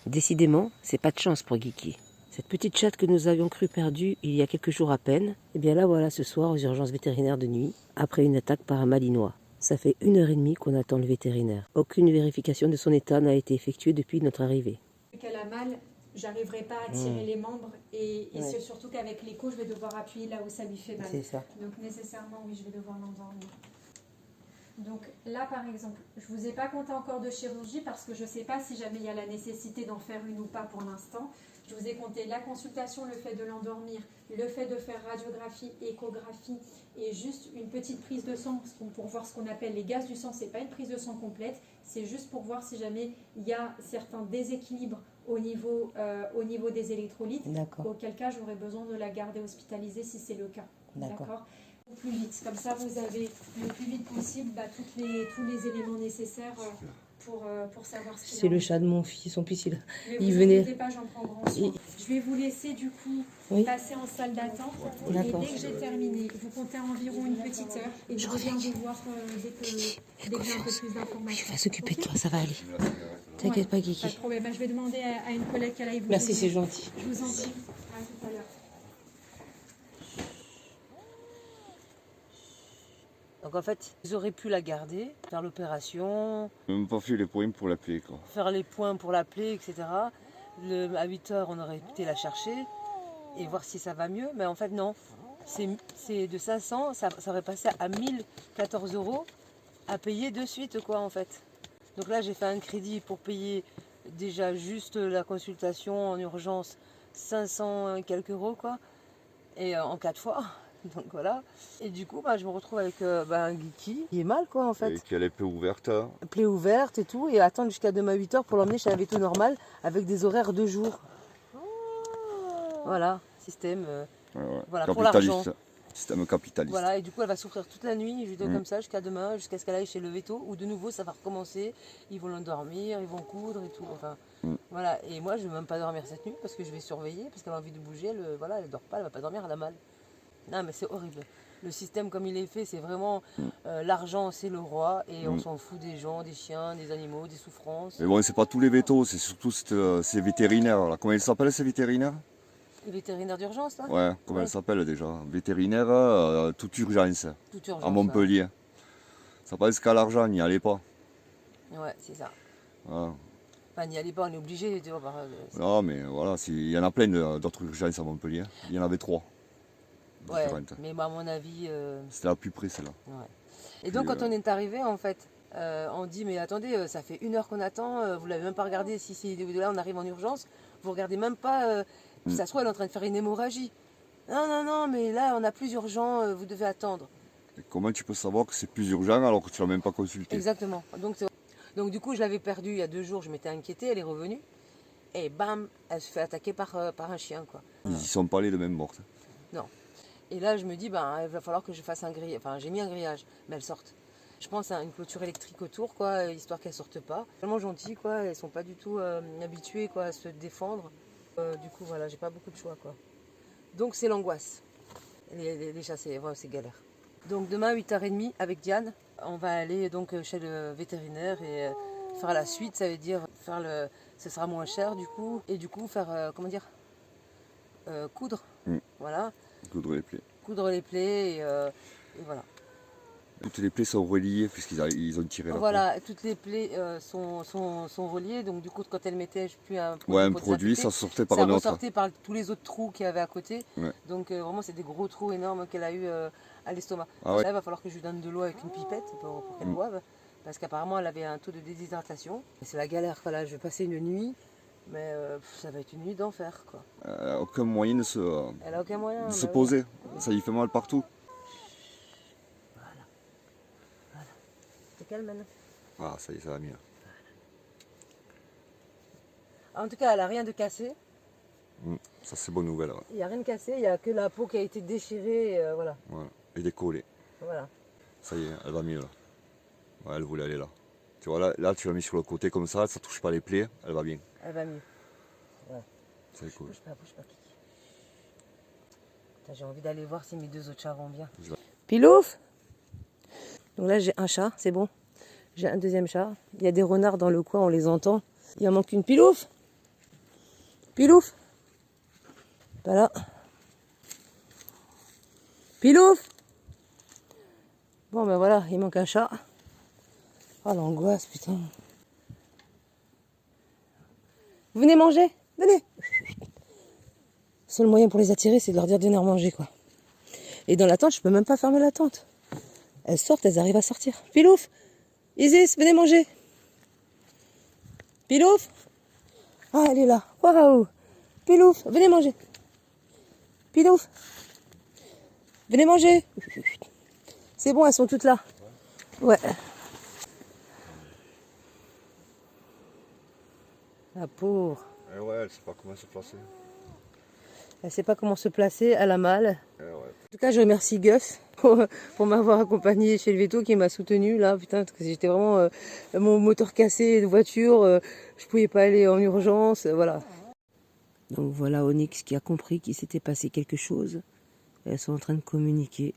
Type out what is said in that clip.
Décidément, c'est pas de chance pour Guiki. Cette petite chatte que nous avions cru perdue il y a quelques jours à peine, et bien là voilà ce soir aux urgences vétérinaires de nuit, après une attaque par un malinois. Ça fait 1 heure et demie qu'on attend le vétérinaire. Aucune vérification de son état n'a été effectuée depuis notre arrivée. Qu'elle a mal, j'arriverai pas à tirer les membres et c'est surtout qu'avec l'écho, je vais devoir appuyer là où ça lui fait mal. C'est ça. Donc nécessairement, oui, je vais devoir l'endormir. Donc là, par exemple, je ne vous ai pas compté encore de chirurgie parce que je ne sais pas si jamais il y a la nécessité d'en faire une ou pas pour l'instant. Je vous ai compté la consultation, le fait de l'endormir, le fait de faire radiographie, échographie et juste une petite prise de sang pour voir ce qu'on appelle les gaz du sang. Ce n'est pas une prise de sang complète, c'est juste pour voir si jamais il y a certains déséquilibres au niveau des électrolytes. Auquel cas, j'aurais besoin de la garder hospitalisée si c'est le cas. D'accord. Plus vite, comme ça vous avez le plus vite possible tous les éléments nécessaires pour savoir ce qu'il C'est le chat de mon fils, son fils il venait. Pas, j'en prends grand soin. Je vais vous laisser du coup passer en salle d'attente et dès que j'ai terminé, vous comptez environ une petite heure et je reviens vous voir dès que j'ai un peu plus d'informations. Tu vas s'occuper de toi, ça va aller. T'inquiète pas Guiki. Pas de problème, je vais demander à une collègue qu'elle aille vous Merci, aider. c'est gentil. Je vous en prie, à tout à l'heure. Donc en fait, ils auraient pu la garder, faire l'opération, Même pas fait les points pour l'appeler quoi. faire les points pour l'appeler, etc. À 8 heures, on aurait été la chercher et voir si ça va mieux. Mais en fait, non. C'est de 500, ça aurait passé à 1014 € à payer de suite, quoi, en fait. Donc là, j'ai fait un crédit pour payer déjà juste la consultation en urgence, 500 et quelques euros, quoi. Et en 4 fois. Donc voilà. Et du coup, je me retrouve avec un Guiki qui est mal, quoi, en fait. Et qui a les plaie ouverte. Plaie ouverte et tout, et attendre jusqu'à demain 8 heures pour l'emmener chez un veto normal avec des horaires de jour. Voilà, système voilà, pour l'argent. Système capitaliste. Voilà, et du coup elle va souffrir toute la nuit, comme ça, jusqu'à demain, jusqu'à ce qu'elle aille chez le veto, où de nouveau ça va recommencer, ils vont l'endormir, ils vont coudre et tout. Enfin, voilà, et moi je ne vais même pas dormir cette nuit parce que je vais surveiller, parce qu'elle a envie de bouger, elle dort pas, elle va pas dormir, elle a mal. Non mais c'est horrible. Le système comme il est fait, c'est vraiment l'argent c'est le roi et on s'en fout des gens, des chiens, des animaux, des souffrances. Mais bon, c'est pas tous les vétos, c'est surtout ces vétérinaires là. Comment ils s'appellent ces vétérinaires? Les vétérinaires d'urgence là? Ouais, comment ils s'appellent déjà? Vétérinaire, toute urgence. Toute urgence. À Montpellier. Ça pense qu'à l'argent, n'y allez pas. Ouais, c'est ça. Voilà. Enfin, n'y allez pas, on est obligé. Non, mais voilà, il y en a plein d'autres urgences à Montpellier. Il y en avait 3. Ouais, mais à mon avis... C'était la plus près, celle-là. Ouais. Et donc, quand on est arrivé, en fait, on dit, mais attendez, ça fait 1 heure qu'on attend, vous l'avez même pas regardé, si c'est de là, on arrive en urgence, vous regardez même pas, ça se trouve, elle est en train de faire une hémorragie. Non, mais là, on a plus urgent, vous devez attendre. Et comment tu peux savoir que c'est plus urgent alors que tu l'as même pas consulté? Exactement. Donc, du coup, je l'avais perdue il y a 2 jours, je m'étais inquiétée, elle est revenue, et bam, elle se fait attaquer par un chien, quoi. Ils y sont pas allés de même morte. Non. Et là, je me dis, il va falloir que je fasse un grillage. Enfin, j'ai mis un grillage, mais elles sortent. Je pense à une clôture électrique autour, quoi, histoire qu'elles sortent pas. Tellement gentilles, quoi. Elles sont pas du tout habituées, quoi, à se défendre. Du coup, voilà, j'ai pas beaucoup de choix, quoi. Donc, c'est l'angoisse. Les chats, c'est galère. Donc, demain, 8h30, avec Diane, on va aller donc chez le vétérinaire et faire la suite. Ça veut dire ce sera moins cher, du coup. Et du coup, faire, coudre. Voilà. Coudre les plaies. Coudre les plaies et voilà. Toutes les plaies sont reliées puisqu'ils ont tiré la peau. Voilà, toutes les plaies sont reliées, donc du coup quand elle mettait un produit, ça sortait par un autre. Ça sortait par tous les autres trous qu'il y avait à côté. Ouais. Donc vraiment c'est des gros trous énormes qu'elle a eu à l'estomac. Ah ouais. Là il va falloir que je lui donne de l'eau avec une pipette pour qu'elle boive, parce qu'apparemment elle avait un taux de déshydratation. C'est la galère, voilà, je vais passer une nuit. Mais ça va être une nuit d'enfer, quoi. Elle n'a aucun moyen de se poser. Oui. Ça lui fait mal partout. Voilà. T'es calme maintenant? Ah, ça y est, ça va mieux. En tout cas, elle n'a rien de cassé. Ça, c'est bonne nouvelle. Il n'y a rien de cassé, il n'y a que la peau qui a été déchirée, voilà. Et décollée. Voilà. Ça y est, elle va mieux, là. Ouais, elle voulait aller là. Tu vois, là, tu l'as mis sur le côté comme ça ne touche pas les plaies, elle va bien. Elle va mieux. Voilà. C'est cool. Bouge pas, Kiki. J'ai envie d'aller voir si mes 2 autres chats vont bien. Pilouf! Donc là, j'ai un chat, c'est bon. J'ai un deuxième chat. Il y a des renards dans le coin, on les entend. Il en manque une. Pilouf! Pilouf. Pas là. Pilouf. Bon ben voilà, il manque un chat. Oh l'angoisse, putain. Vous venez manger? Venez. Le seul moyen pour les attirer, c'est de leur dire de venir manger, quoi. Et dans la tente, je peux même pas fermer la tente. Elles sortent, elles arrivent à sortir. Pilouf. Isis, venez manger. Pilouf. Ah, elle est là. Waouh. Pilouf, venez manger. Pilouf. Venez manger. C'est bon, elles sont toutes là. Ouais. La pauvre. Eh ouais, elle sait pas comment se placer. Elle sait pas comment se placer, elle a mal. Eh ouais. En tout cas, je remercie Gus pour m'avoir accompagné chez le veto, qui m'a soutenu là, putain, parce que j'étais vraiment mon moteur cassé de voiture, je pouvais pas aller en urgence, voilà. Donc voilà Onyx qui a compris qu'il s'était passé quelque chose. Elles sont en train de communiquer.